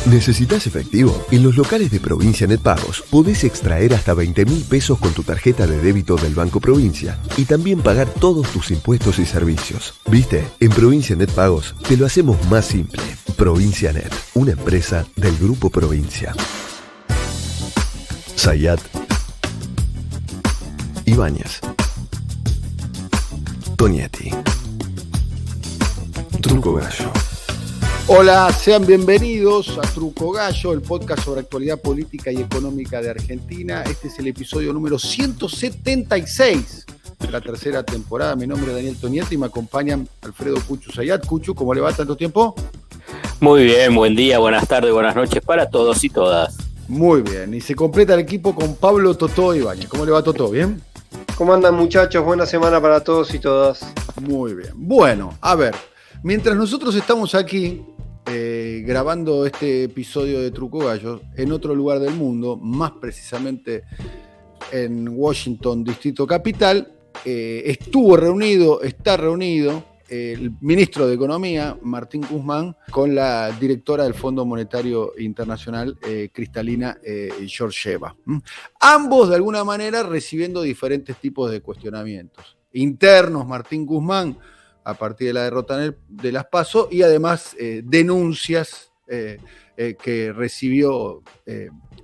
¿Necesitas efectivo? En los locales de Provincia Net Pagos podés extraer hasta 20.000 pesos con tu tarjeta de débito del Banco Provincia y también pagar todos tus impuestos y servicios. ¿Viste? En Provincia Net Pagos te lo hacemos más simple. Provincia Net, una empresa del Grupo Provincia. Zayat, Ibáñez, Tonietti, Truco Gallo. Hola, sean bienvenidos a Truco Gallo, el podcast sobre actualidad política y económica de Argentina. Este es el episodio número 176 de la tercera temporada. Mi nombre es Daniel Tonietti y me acompañan Alfredo Cuchu Zayat. Cuchu, ¿cómo le va tanto tiempo? Muy bien, buen día, buenas tardes, buenas noches para todos y todas. Muy bien, y se completa el equipo con Pablo Totó Ibáñez. ¿Cómo le va, Totó? ¿Bien? ¿Cómo andan, muchachos? Buena semana para todos y todas. Muy bien. Bueno, a ver, mientras nosotros estamos aquí grabando este episodio de Truco Gallo, en otro lugar del mundo, más precisamente en Washington, Distrito Capital, está reunido el ministro de Economía, Martín Guzmán, con la directora del Fondo Monetario Internacional, Kristalina Georgieva. Ambos, de alguna manera, recibiendo diferentes tipos de cuestionamientos. Internos, Martín Guzmán, a partir de la derrota de las PASO, y además denuncias que recibió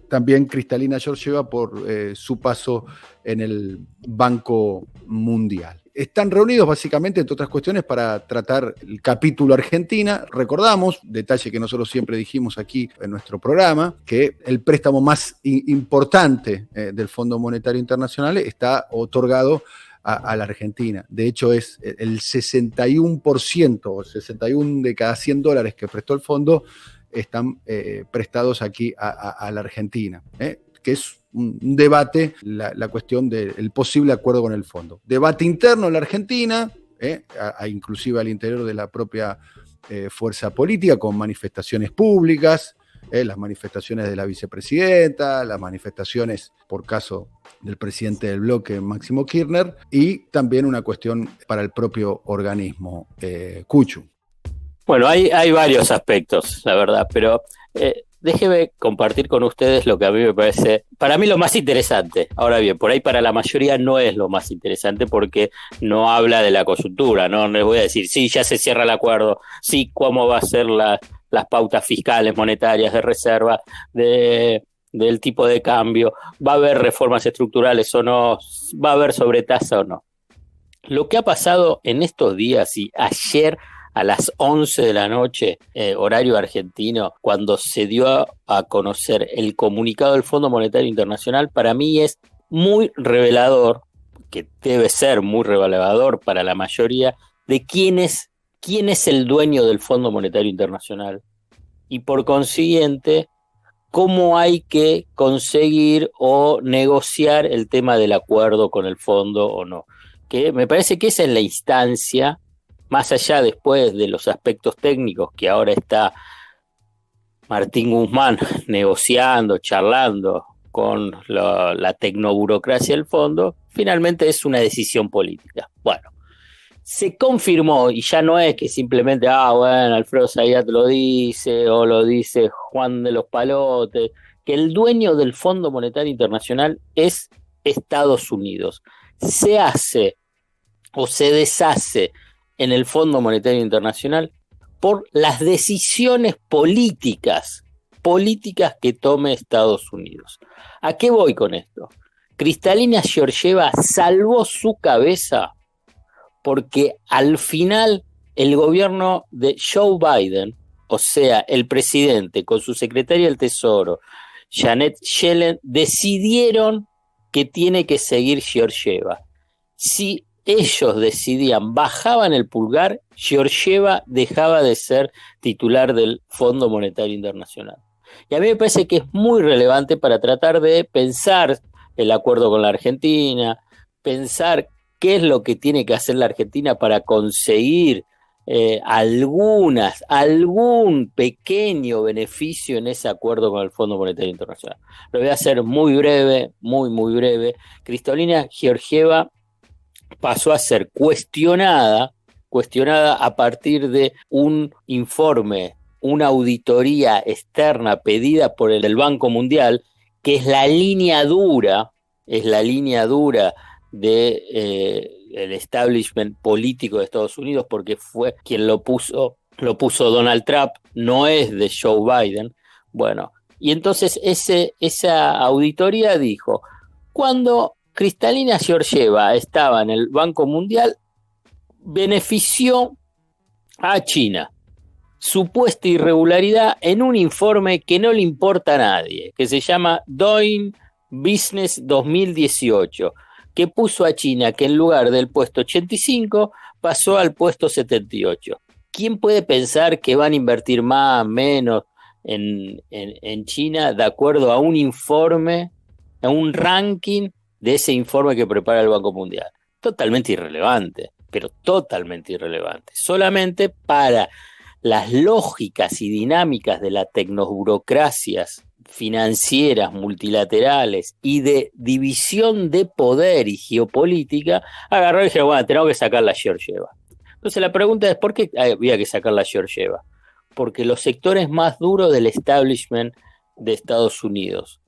también Kristalina Georgieva por su paso en el Banco Mundial. Están reunidos básicamente, entre otras cuestiones, para tratar el capítulo Argentina. Recordamos, detalle que nosotros siempre dijimos aquí en nuestro programa, que el préstamo más importante del Fondo Monetario Internacional está otorgado a la Argentina. De hecho, es el 61%, o 61 de cada $100 que prestó el fondo están prestados aquí a la Argentina, que es un debate, la cuestión del posible acuerdo con el fondo. Debate interno en la Argentina, inclusive al interior de la propia fuerza política, con manifestaciones públicas, las manifestaciones de la vicepresidenta, las manifestaciones por caso del presidente del bloque, Máximo Kirchner, y también una cuestión para el propio organismo, Cuchu. Bueno, hay varios aspectos, la verdad, pero déjeme compartir con ustedes lo que a mí me parece, para mí lo más interesante. Ahora bien, por ahí para la mayoría no es lo más interesante porque no habla de la coyuntura, no les voy a decir, sí, ya se cierra el acuerdo, sí, cómo va a ser las pautas fiscales, monetarias, de reserva, del tipo de cambio, va a haber reformas estructurales o no, va a haber sobretasa o no. Lo que ha pasado en estos días y ayer a las 11 de la noche, horario argentino, cuando se dio a conocer el comunicado del Fondo Monetario Internacional, para mí es muy revelador, que debe ser muy revelador para la mayoría, de quién es el dueño del Fondo Monetario Internacional y por consiguiente cómo hay que conseguir o negociar el tema del acuerdo con el fondo o no. Que me parece que esa es la instancia, más allá después de los aspectos técnicos que ahora está Martín Guzmán negociando, charlando con la tecnoburocracia del fondo, finalmente es una decisión política. Bueno, se confirmó, y ya no es que simplemente, bueno, Alfredo Zayat lo dice, o lo dice Juan de los Palotes, que el dueño del Fondo Monetario Internacional es Estados Unidos. Se hace o se deshace en el Fondo Monetario Internacional por las decisiones políticas que tome Estados Unidos. ¿A qué voy con esto? Kristalina Georgieva salvó su cabeza porque al final el gobierno de Joe Biden, o sea, el presidente con su secretaria del Tesoro, Janet Yellen, decidieron que tiene que seguir Georgieva. Si ellos decidían, bajaban el pulgar, Georgieva dejaba de ser titular del Fondo Monetario Internacional. Y a mí me parece que es muy relevante para tratar de pensar el acuerdo con la Argentina, pensar qué es lo que tiene que hacer la Argentina para conseguir algún pequeño beneficio en ese acuerdo con el Fondo Monetario Internacional. Lo voy a hacer muy breve, muy breve. Kristalina Georgieva pasó a ser cuestionada a partir de un informe una auditoría externa pedida por el Banco Mundial, que es la línea dura de el establishment político de Estados Unidos, porque fue quien lo puso Donald Trump, no es de Joe Biden. Bueno, y entonces esa auditoría dijo, cuando Kristalina Georgieva estaba en el Banco Mundial, benefició a China. Supuesta irregularidad en un informe que no le importa a nadie, que se llama Doing Business 2018, que puso a China que en lugar del puesto 85 pasó al puesto 78. ¿Quién puede pensar que van a invertir más, menos en China de acuerdo a un informe, a un ranking de ese informe que prepara el Banco Mundial? Totalmente irrelevante, pero totalmente irrelevante. Solamente para las lógicas y dinámicas de las tecnoburocracias financieras, multilaterales y de división de poder y geopolítica, agarró y dijeron, bueno, tenemos que sacar la Georgieva. Entonces la pregunta es, ¿por qué había que sacar la Georgieva? Porque los sectores más duros del establishment de Estados Unidos,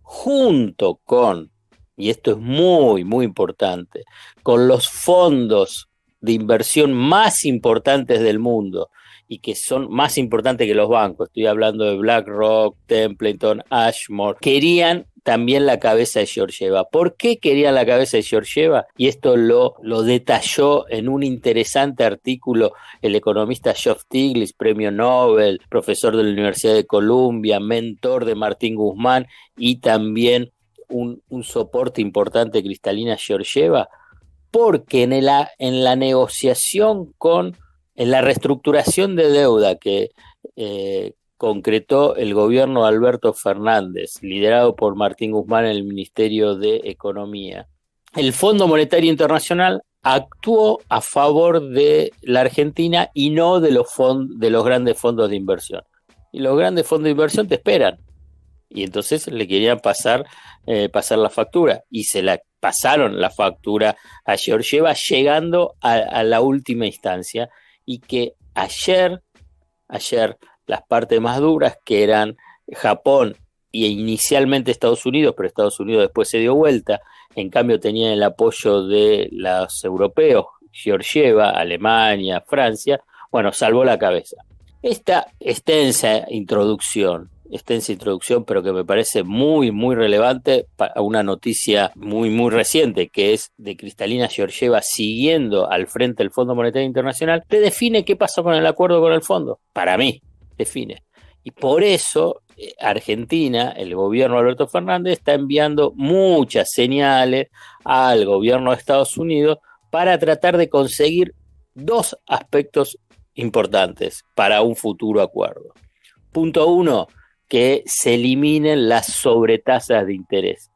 junto con, y esto es muy, muy importante, con los fondos de inversión más importantes del mundo, y que son más importantes que los bancos, estoy hablando de BlackRock, Templeton, Ashmore, querían también la cabeza de Georgieva. ¿Por qué querían la cabeza de Georgieva? Y esto lo detalló en un interesante artículo el economista Geoff Stiglitz, premio Nobel, profesor de la Universidad de Columbia, mentor de Martín Guzmán y también un soporte importante de Kristalina Georgieva, porque en la negociación en la reestructuración de deuda que concretó el gobierno de Alberto Fernández, liderado por Martín Guzmán en el Ministerio de Economía, el Fondo Monetario Internacional actuó a favor de la Argentina y no de los grandes fondos de inversión. Y los grandes fondos de inversión te esperan. Y entonces le querían pasar la factura. Y se la pasaron la factura a Georgieva, llegando a la última instancia. Y que ayer las partes más duras, que eran Japón y inicialmente Estados Unidos, pero Estados Unidos después se dio vuelta, en cambio tenían el apoyo de los europeos, Georgieva, Alemania, Francia, bueno, salvó la cabeza. Esta extensa introducción, pero que me parece muy, muy relevante para una noticia muy, muy reciente, que es de Kristalina Georgieva siguiendo al frente del Fondo Monetario Internacional, te define qué pasó con el acuerdo con el fondo. Para mí, define. Y por eso Argentina, el gobierno de Alberto Fernández, está enviando muchas señales al gobierno de Estados Unidos para tratar de conseguir dos aspectos importantes para un futuro acuerdo. Punto 1, que se eliminen las sobretasas de interés.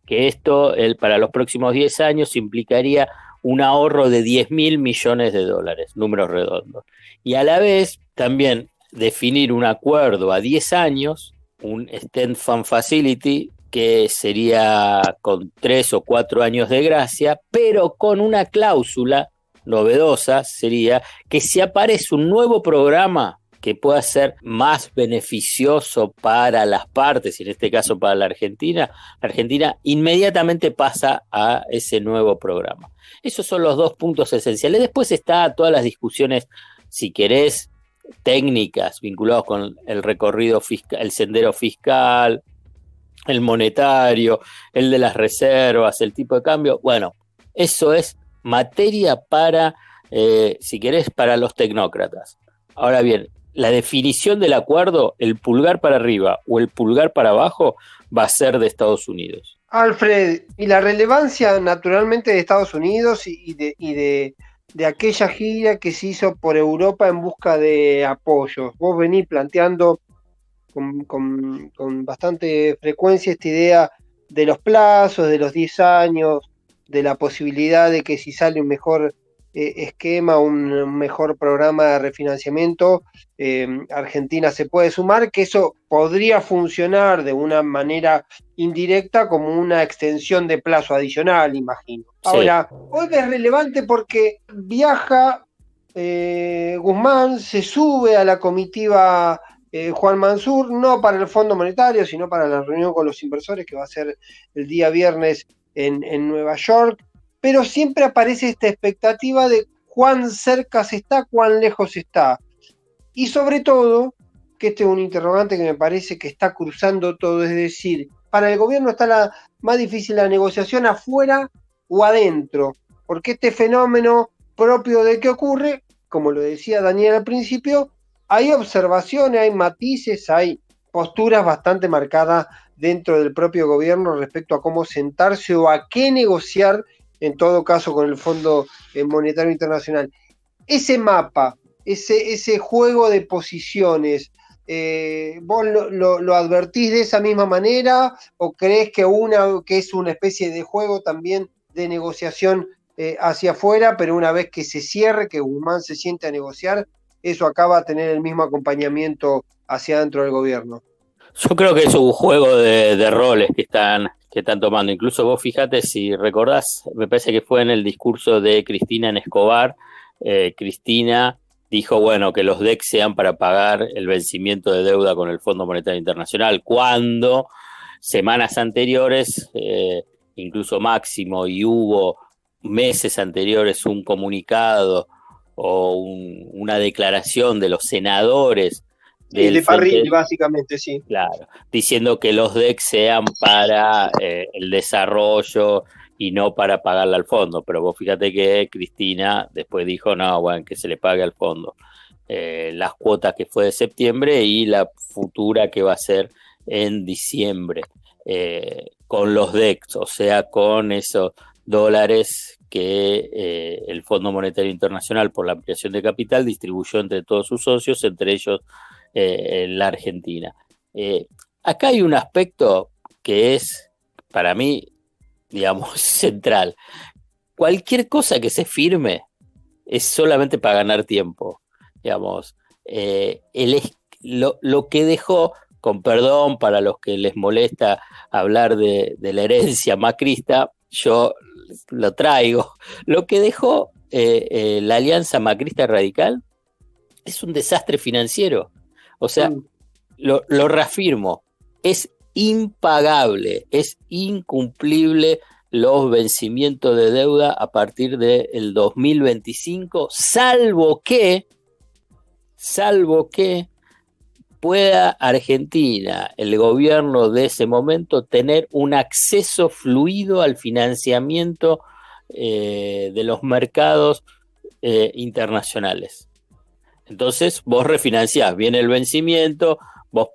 Que esto para los próximos 10 años implicaría un ahorro de 10.000 millones de dólares, números redondos. Y a la vez también definir un acuerdo a 10 años, un Extended Fund Facility, que sería con 3 o 4 años de gracia, pero con una cláusula novedosa, sería que si aparece un nuevo programa que pueda ser más beneficioso para las partes, y en este caso para la Argentina inmediatamente pasa a ese nuevo programa. Esos son los dos puntos esenciales. Después está todas las discusiones, si querés, técnicas vinculadas con el recorrido fiscal, el sendero fiscal, el monetario, el de las reservas, el tipo de cambio. Bueno, eso es materia para, si querés, para los tecnócratas. Ahora bien, la definición del acuerdo, el pulgar para arriba o el pulgar para abajo, va a ser de Estados Unidos. Alfred, y la relevancia naturalmente de Estados Unidos y de aquella gira que se hizo por Europa en busca de apoyos. Vos venís planteando con bastante frecuencia esta idea de los plazos, de los 10 años, de la posibilidad de que si sale un mejor esquema, un mejor programa de refinanciamiento, Argentina se puede sumar, que eso podría funcionar de una manera indirecta como una extensión de plazo adicional, imagino. Sí. Ahora, hoy es relevante porque viaja Guzmán se sube a la comitiva Juan Mansur, no para el Fondo Monetario, sino para la reunión con los inversores que va a ser el día viernes en Nueva York, pero siempre aparece esta expectativa de cuán cerca se está, cuán lejos está. Y sobre todo, que este es un interrogante que me parece que está cruzando todo, es decir, para el gobierno está más difícil la negociación afuera o adentro, porque este fenómeno propio de qué ocurre, como lo decía Daniel al principio, hay observaciones, hay matices, hay posturas bastante marcadas dentro del propio gobierno respecto a cómo sentarse o a qué negociar, en todo caso con el Fondo Monetario Internacional. Ese mapa, ese juego de posiciones, ¿vos lo advertís de esa misma manera o crees que es una especie de juego también de negociación hacia afuera, pero una vez que se cierre, que Guzmán se siente a negociar, eso acaba a tener el mismo acompañamiento hacia adentro del gobierno? Yo creo que es un juego de roles que están tomando. Incluso vos fíjate, si recordás, me parece que fue en el discurso de Cristina en Escobar, Cristina dijo, bueno, que los DEC sean para pagar el vencimiento de deuda con el Fondo Monetario Internacional, cuando semanas anteriores, incluso Máximo, y hubo meses anteriores un comunicado o una declaración de los senadores de Parrilli, básicamente, sí. Claro, diciendo que los DEC sean para el desarrollo y no para pagarle al fondo. Pero vos fíjate que Cristina después dijo, no, bueno, que se le pague al fondo las cuotas que fue de septiembre y la futura que va a ser en diciembre con los DEC, o sea, con esos dólares que el Fondo Monetario Internacional por la ampliación de capital distribuyó entre todos sus socios, entre ellos la Argentina. Acá hay un aspecto que es, para mí, digamos, central. Cualquier cosa que se firme es solamente para ganar tiempo, digamos. Lo que dejó, con perdón para los que les molesta hablar de la herencia macrista, yo lo traigo. Lo que dejó la alianza macrista radical es un desastre financiero. O sea, lo reafirmo, es impagable, es incumplible los vencimientos de deuda a partir del 2025, salvo que pueda Argentina, el gobierno de ese momento, tener un acceso fluido al financiamiento de los mercados internacionales. Entonces vos refinanciás, viene el vencimiento, vos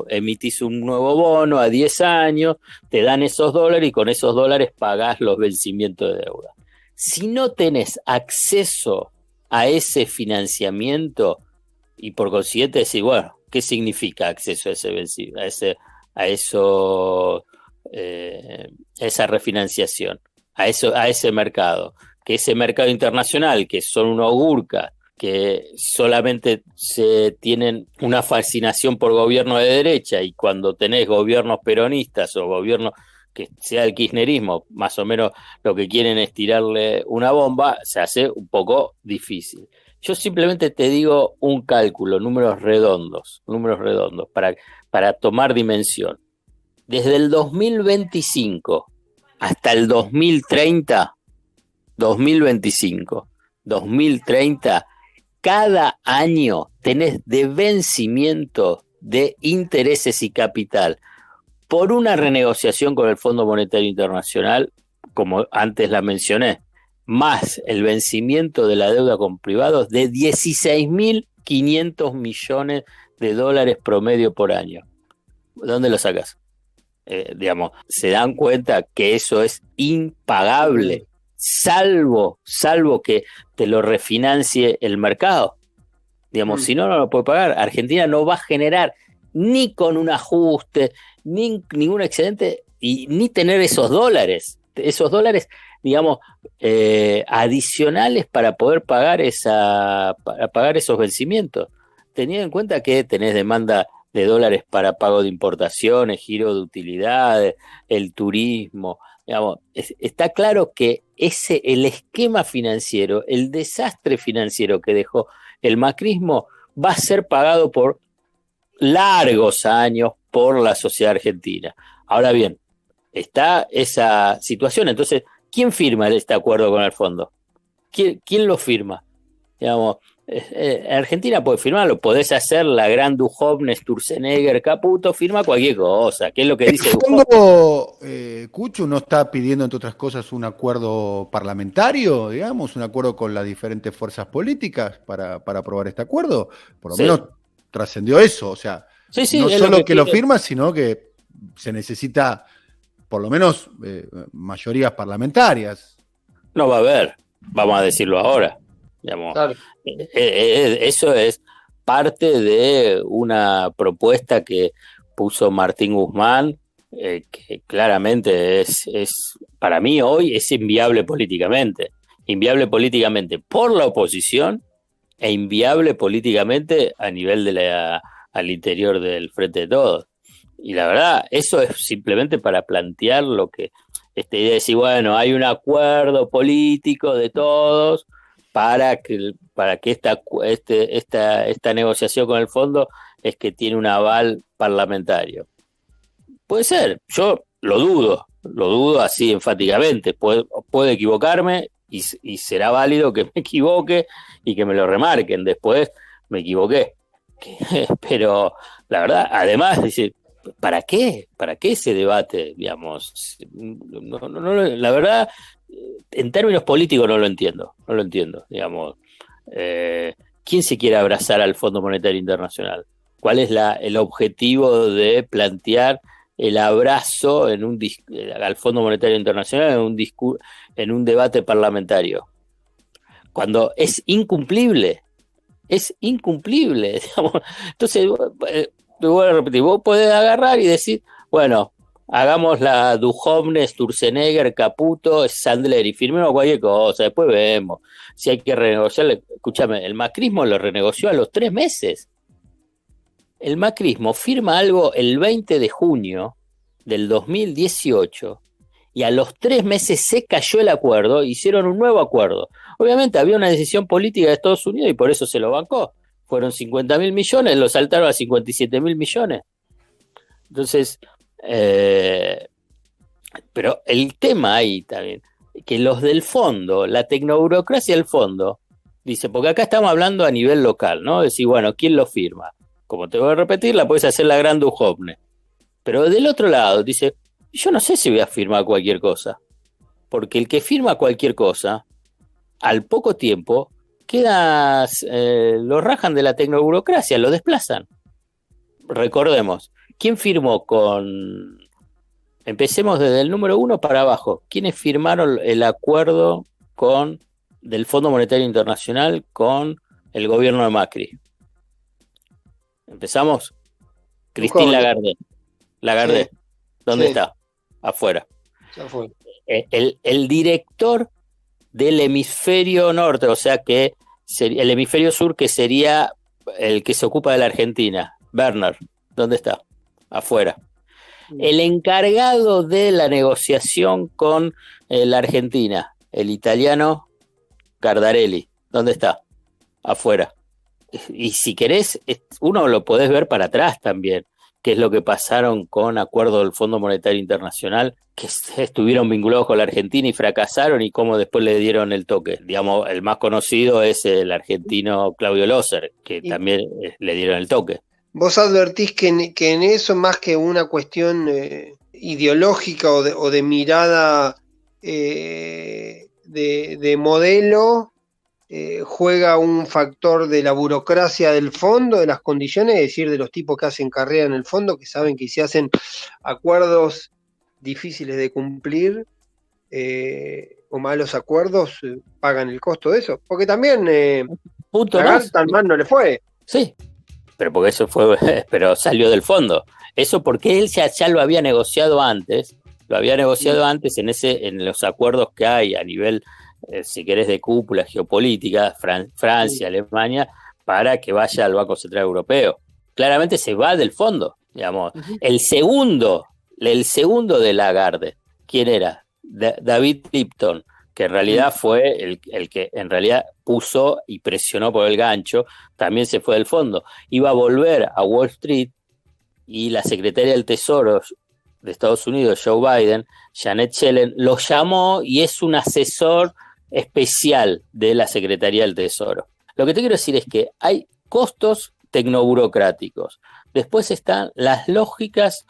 emitís un nuevo bono a 10 años, te dan esos dólares y con esos dólares pagás los vencimientos de deuda. Si no tenés acceso a ese financiamiento y por consiguiente decís, bueno, ¿qué significa acceso a esa refinanciación, a ese mercado? Que ese mercado internacional, que son unos gurkas, que solamente se tienen una fascinación por gobierno de derecha, y cuando tenés gobiernos peronistas o gobiernos que sea el kirchnerismo, más o menos lo que quieren es tirarle una bomba, se hace un poco difícil. Yo simplemente te digo un cálculo, números redondos, para tomar dimensión. Desde el 2025 hasta el 2030, cada año tenés de vencimiento de intereses y capital por una renegociación con el Fondo Monetario Internacional, como antes la mencioné, más el vencimiento de la deuda con privados de 16.500 millones de dólares promedio por año. ¿Dónde lo sacas? Se dan cuenta que eso es impagable, salvo que te lo refinancie el mercado. Si no lo puede pagar. Argentina no va a generar ni con un ajuste, ni ningún excedente, ni tener esos dólares, adicionales para poder pagar esos vencimientos. Teniendo en cuenta que tenés demanda de dólares para pago de importaciones, giro de utilidades, el turismo, Digamos, está claro que el esquema financiero, el desastre financiero que dejó el macrismo va a ser pagado por largos años por la sociedad argentina. Ahora bien, está esa situación. Entonces, ¿quién firma este acuerdo con el fondo? ¿Quién lo firma? Digamos, Argentina puede firmarlo, podés hacer la gran Duhovne, Sturzenegger, Caputo, firma cualquier cosa, que es lo que dice Duhovne. ¿El fondo, Cucho, no está pidiendo, entre otras cosas, un acuerdo parlamentario, digamos, un acuerdo con las diferentes fuerzas políticas para aprobar este acuerdo? Por lo menos trascendió eso, o sea, no solo que lo firma, sino que se necesita por lo menos mayorías parlamentarias. No va a haber, vamos a decirlo ahora. Digamos, claro. Eso es parte de una propuesta que puso Martín Guzmán, que claramente es para mí hoy es inviable políticamente por la oposición e inviable políticamente a nivel al interior del Frente de Todos. Y la verdad, eso es simplemente para plantear lo que esta idea de decir, bueno, hay un acuerdo político de todos para que esta negociación con el fondo es que tiene un aval parlamentario. Puede ser, yo lo dudo así enfáticamente, puedo equivocarme y será válido que me equivoque y que me lo remarquen después, me equivoqué. Pero la verdad, además, dice, ¿para qué? ¿Para qué ese debate? Digamos, la verdad, en términos políticos no lo entiendo, digamos. ¿Quién se quiere abrazar al Fondo Monetario Internacional? ¿Cuál es el objetivo de plantear el abrazo al Fondo Monetario Internacional en un debate parlamentario? Cuando es incumplible, digamos. Entonces, te voy a repetir, vos podés agarrar y decir, bueno, hagamos la Duhovne, Sturzenegger, Caputo, Sandler y firmemos cualquier cosa, después vemos si hay que renegociar. Escúchame, el macrismo lo renegoció a los 3 meses. El macrismo firma algo el 20 de junio del 2018 y a los 3 meses se cayó el acuerdo, hicieron un nuevo acuerdo. Obviamente había una decisión política de Estados Unidos y por eso se lo bancó. Fueron 50.000 millones, lo saltaron a 57.000 millones. Entonces, pero el tema ahí también, que los del fondo, la tecnoburocracia del fondo, dice, porque acá estamos hablando a nivel local, ¿no? Decir, bueno, ¿quién lo firma? Como te voy a repetir, la puedes hacer la gran Duhovne. Pero del otro lado, dice, yo no sé si voy a firmar cualquier cosa. Porque el que firma cualquier cosa, al poco tiempo, lo rajan de la tecnoburocracia, lo desplazan. Recordemos, ¿quién firmó empecemos desde el número 1 para abajo? ¿Quiénes firmaron el acuerdo del Fondo Monetario Internacional con el gobierno de Macri? ¿Empezamos? Christine Lagarde. Sí. ¿Dónde está? Afuera. El director del hemisferio norte, o sea que el hemisferio sur, que sería el que se ocupa de la Argentina, Werner, ¿dónde está? Afuera. El encargado de la negociación con la Argentina, el italiano Cardarelli, ¿dónde está? Afuera. Y si querés, uno lo podés ver para atrás también, qué es lo que pasaron con acuerdos del Fondo Monetario Internacional, que estuvieron vinculados con la Argentina y fracasaron, y cómo después le dieron el toque. Digamos, el más conocido es el argentino Claudio Loser, que también le dieron el toque. ¿Vos advertís que en eso, más que una cuestión ideológica o de mirada de modelo, juega un factor de la burocracia del fondo, de las condiciones, es decir, de los tipos que hacen carrera en el fondo, que saben que si hacen acuerdos difíciles de cumplir o malos acuerdos, pagan el costo de eso? Porque también tan mal no le fue. Sí, pero porque eso pero salió del fondo. Eso porque él ya lo había negociado antes, en los acuerdos que hay a nivel, si querés, de cúpula geopolítica, Francia, Alemania, para que vaya al Banco Central Europeo. Claramente se va del fondo, digamos. El segundo de Lagarde, ¿quién era? David Lipton, que en realidad fue el que en realidad puso y presionó por el gancho, también se fue del fondo. Iba a volver a Wall Street y la secretaria del Tesoro de Estados Unidos, Joe Biden, Janet Yellen, lo llamó y es un asesor especial de la Secretaría del Tesoro. Lo que te quiero decir es que hay costos tecnoburocráticos. Después están las lógicas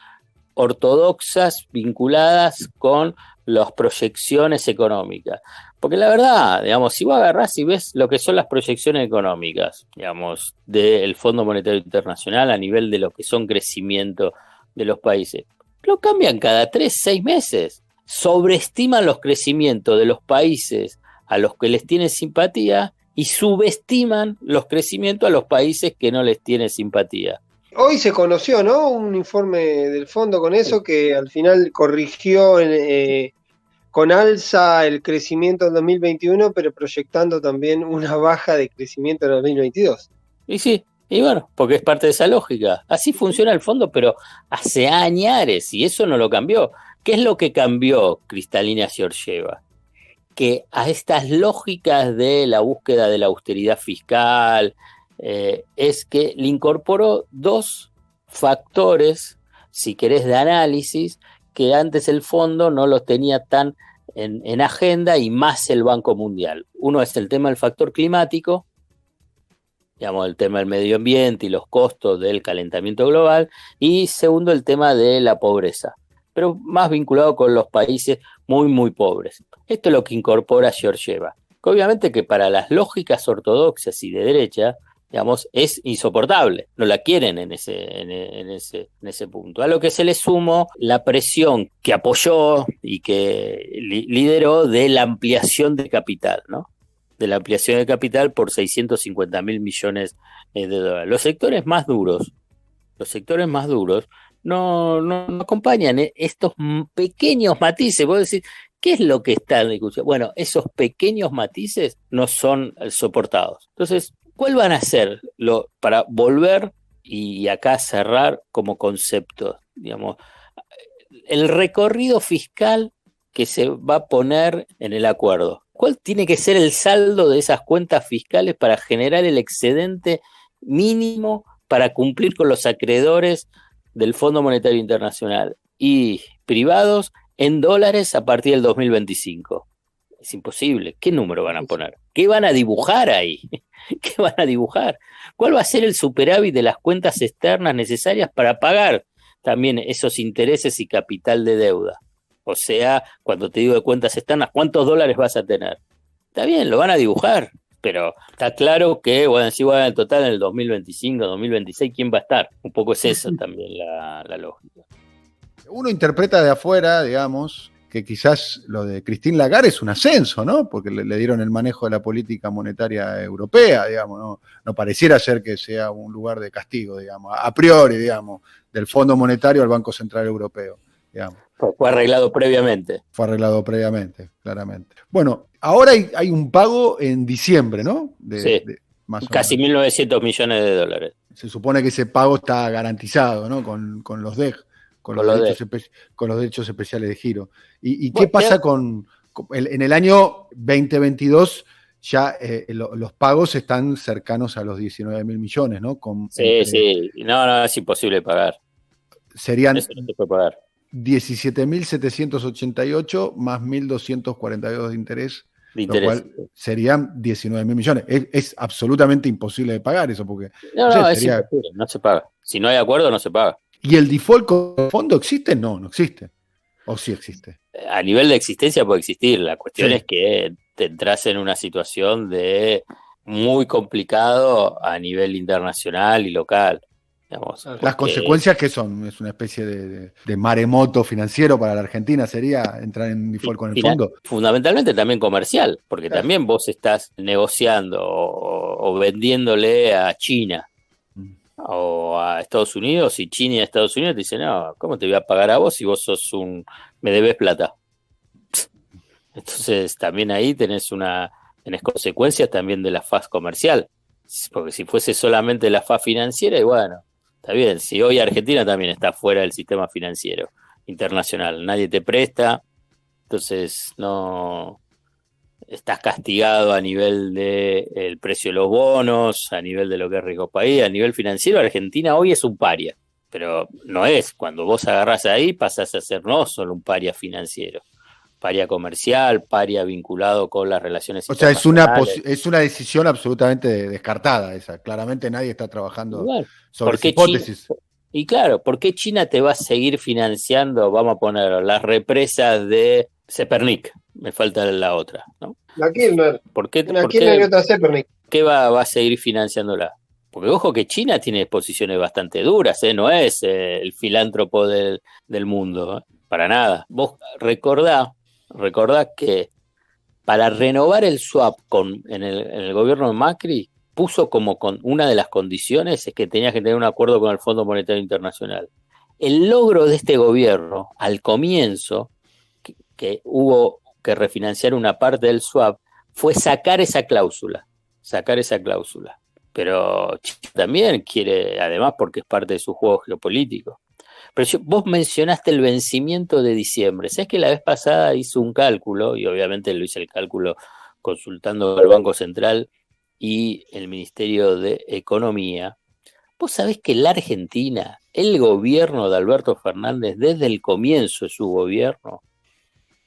ortodoxas vinculadas con las proyecciones económicas. Porque la verdad, digamos, si vos agarrás y ves lo que son las proyecciones económicas, digamos, del Fondo Monetario Internacional a nivel de lo que son crecimiento de los países, lo cambian cada 3-6 meses. Sobreestiman los crecimientos de los países a los que les tienen simpatía y subestiman los crecimientos a los países que no les tienen simpatía. Hoy se conoció, ¿no? Un informe del fondo con eso que al final corrigió con alza el crecimiento en 2021, pero proyectando también una baja de crecimiento en 2022. Y sí, y bueno, porque es parte de esa lógica. Así funciona el fondo, pero hace años, y eso no lo cambió. ¿Qué es lo que cambió Kristalina Georgieva? Que a estas lógicas de la búsqueda de la austeridad fiscal, es que le incorporó dos factores, si querés, de análisis, que antes el fondo no los tenía tan en agenda, y más el Banco Mundial. Uno es el tema del factor climático, digamos, el tema del medio ambiente y los costos del calentamiento global, y segundo, el tema de la pobreza, pero más vinculado con los países muy, muy pobres. Esto es lo que incorpora Georgieva. Obviamente que para las lógicas ortodoxas y de derecha, digamos, es insoportable, no la quieren en ese punto. A lo que se le sumó la presión que apoyó y que lideró de la ampliación de capital, ¿no? De la ampliación de capital por 650.000 millones de dólares. Los sectores más duros no acompañan estos pequeños matices. Vos decís, ¿qué es lo que está en discusión? Bueno, esos pequeños matices no son soportados. Entonces, ¿cuál van a ser para volver y acá cerrar como concepto? Digamos, el recorrido fiscal que se va a poner en el acuerdo. ¿Cuál tiene que ser el saldo de esas cuentas fiscales para generar el excedente mínimo para cumplir con los acreedores del Fondo Monetario Internacional y privados en dólares a partir del 2025? Es imposible. ¿Qué número van a poner? ¿Qué van a dibujar ahí? ¿Qué van a dibujar? ¿Cuál va a ser el superávit de las cuentas externas necesarias para pagar también esos intereses y capital de deuda? O sea, cuando te digo de cuentas externas, ¿cuántos dólares vas a tener? Está bien, lo van a dibujar, pero está claro que, bueno, si en total en el 2025, 2026, ¿quién va a estar? Un poco es eso también la lógica. Uno interpreta de afuera, digamos, que quizás lo de Christine Lagarde es un ascenso, ¿no? Porque le dieron el manejo de la política monetaria europea, digamos, no pareciera ser que sea un lugar de castigo, digamos, a priori, digamos, del Fondo Monetario al Banco Central Europeo, digamos. Fue arreglado previamente. Fue arreglado previamente, claramente. Bueno, ahora hay un pago en diciembre, ¿no? Sí, más casi 1.900 millones de dólares. Se supone que ese pago está garantizado, ¿no? Con los DEG. Con los derechos especiales de giro. ¿Y qué pasa en el año 2022? Ya los pagos están cercanos a los 19.000 millones, ¿no? Sí. No, es imposible pagar. Serían eso no se puede pagar. 17.788 más 1.242 de interés, lo cual serían 19.000 millones. Es absolutamente imposible de pagar eso, porque... Es imposible, no se paga. Si no hay acuerdo, no se paga. ¿Y el default con el fondo existe? No existe. ¿O sí existe? A nivel de existencia puede existir. La cuestión es que te entras en una situación de muy complicado a nivel internacional y local. Digamos, las consecuencias que son, es una especie de maremoto financiero para la Argentina, sería entrar en default con el fondo. Fundamentalmente también comercial, porque también vos estás negociando o vendiéndole a China o a Estados Unidos, y China y Estados Unidos te dicen, no, ¿cómo te voy a pagar a vos si vos me debes plata? Entonces también ahí tenés consecuencias también de la faz comercial, porque si fuese solamente la faz financiera, y bueno, está bien, si hoy Argentina también está fuera del sistema financiero internacional, nadie te presta, Entonces no estás castigado a nivel de el precio de los bonos, a nivel de lo que es riesgo país, a nivel financiero. Argentina hoy es un paria, pero no es. Cuando vos agarrás ahí pasás a ser no solo un paria financiero, paria comercial, paria vinculado con las relaciones internacionales. Es una decisión absolutamente descartada esa. Claramente nadie está trabajando sobre esa hipótesis. Y claro, ¿por qué China te va a seguir financiando, vamos a poner, las represas de Zepernik? Me falta la otra, ¿no? La Kirchner. ¿Por qué y otra Zepernik. ¿Qué va a seguir financiándola? Porque ojo que China tiene posiciones bastante duras, no es el filántropo del mundo, para nada. Vos recordá que para renovar el swap en el gobierno de Macri, puso como una de las condiciones es que tenías que tener un acuerdo con el Fondo Monetario Internacional. El logro de este gobierno, al comienzo, que hubo que refinanciar una parte del swap, fue sacar esa cláusula. Pero China también quiere, además porque es parte de su juego geopolítico. Pero vos mencionaste el vencimiento de diciembre. ¿Sabés que la vez pasada hice un cálculo, y obviamente lo hice el cálculo consultando al Banco Central y el Ministerio de Economía? Vos sabés que la Argentina, el gobierno de Alberto Fernández, desde el comienzo de su gobierno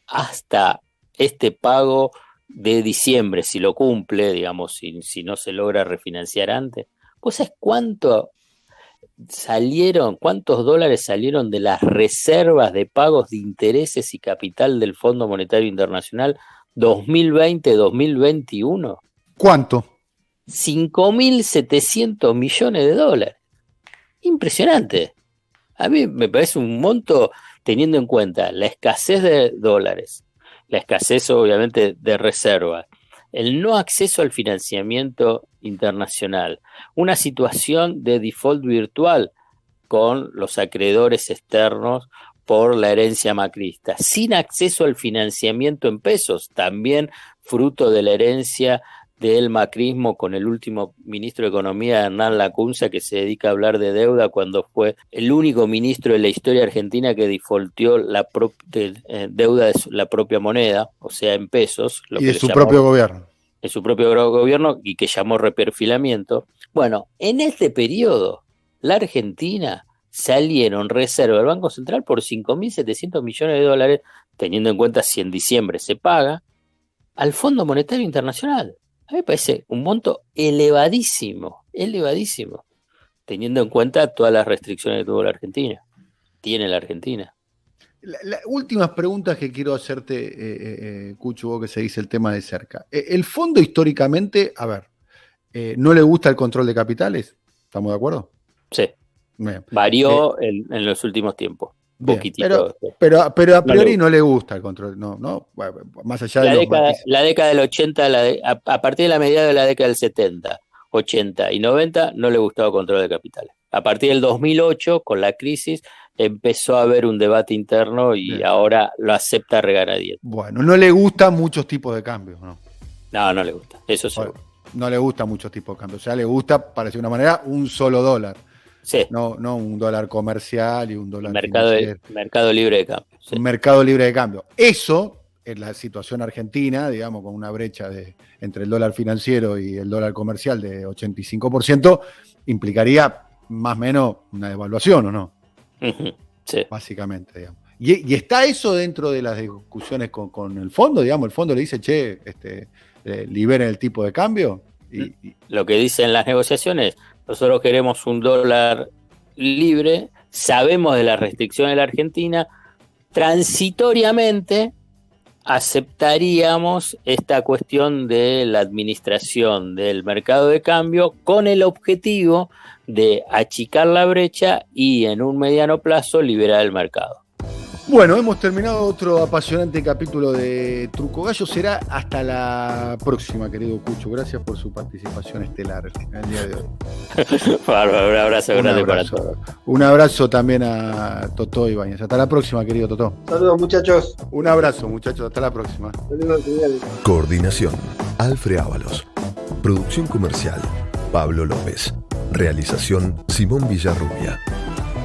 hasta este pago de diciembre, si lo cumple, digamos, si no se logra refinanciar antes, ¿vos sabés cuántos dólares salieron de las reservas de pagos de intereses y capital del Fondo Monetario Internacional 2020-2021? ¿Cuánto? 5.700 millones de dólares. Impresionante. A mí me parece un monto teniendo en cuenta la escasez de dólares, la escasez obviamente de reservas, el no acceso al financiamiento internacional, una situación de default virtual con los acreedores externos por la herencia macrista, sin acceso al financiamiento en pesos, también fruto de la herencia del macrismo con el último ministro de Economía, Hernán Lacunza, que se dedica a hablar de deuda cuando fue el único ministro de la historia argentina que defaulteó deuda de la propia moneda, o sea, en pesos. Y de su propio gobierno. En su propio gobierno y que llamó reperfilamiento. Bueno, en este periodo, la Argentina salieron reservas del Banco Central por 5.700 millones de dólares, teniendo en cuenta si en diciembre se paga, al Fondo Monetario Internacional. A mí me parece un monto elevadísimo, teniendo en cuenta todas las restricciones que tuvo la Argentina, tiene la Argentina. Las últimas preguntas que quiero hacerte, Cucho, vos que seguís el tema de cerca. El fondo históricamente, ¿no le gusta el control de capitales? ¿Estamos de acuerdo? Sí. Bien. Varió en los últimos tiempos. Poquitito. Pero a priori no le gusta el control, no, bueno, más allá de la década del 80, a partir de la mediada de la década del 70, 80 y 90 no le gustaba el control de capitales. A partir del 2008, con la crisis, empezó a haber un debate interno y bien, ahora lo acepta regañadientes. Bueno, no le gustan muchos tipos de cambios, ¿no? No le gusta, eso seguro. No le gustan muchos tipos de cambios, o sea, le gusta, para decir una manera, un solo dólar. Sí. No un dólar comercial y un dólar mercado libre de cambio. Sí. Un mercado libre de cambio. Eso, en la situación argentina, digamos, con una brecha entre el dólar financiero y el dólar comercial de 85%, implicaría más o menos una devaluación, ¿o no? Uh-huh. Sí. Básicamente, digamos. ¿Y está eso dentro de las discusiones con el fondo? Digamos, el fondo le dice, liberen el tipo de cambio. Lo que dicen las negociaciones, nosotros queremos un dólar libre, sabemos de las restricciones de la Argentina, transitoriamente aceptaríamos esta cuestión de la administración del mercado de cambio con el objetivo de achicar la brecha y en un mediano plazo liberar el mercado. Bueno, hemos terminado otro apasionante capítulo de Truco Gallo. Será hasta la próxima, querido Cucho. Gracias por su participación estelar el día de hoy. Un abrazo grande para todos. Un abrazo también a Totó Ibáñez. Hasta la próxima, querido Totó. Saludos, muchachos. Un abrazo, muchachos. Hasta la próxima. Coordinación: Alfred Ábalos. Producción comercial: Pablo López. Realización: Simón Villarrubia.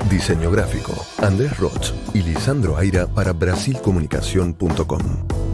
Diseño gráfico, Andrés Roch y Lisandro Aira para brasilcomunicación.com.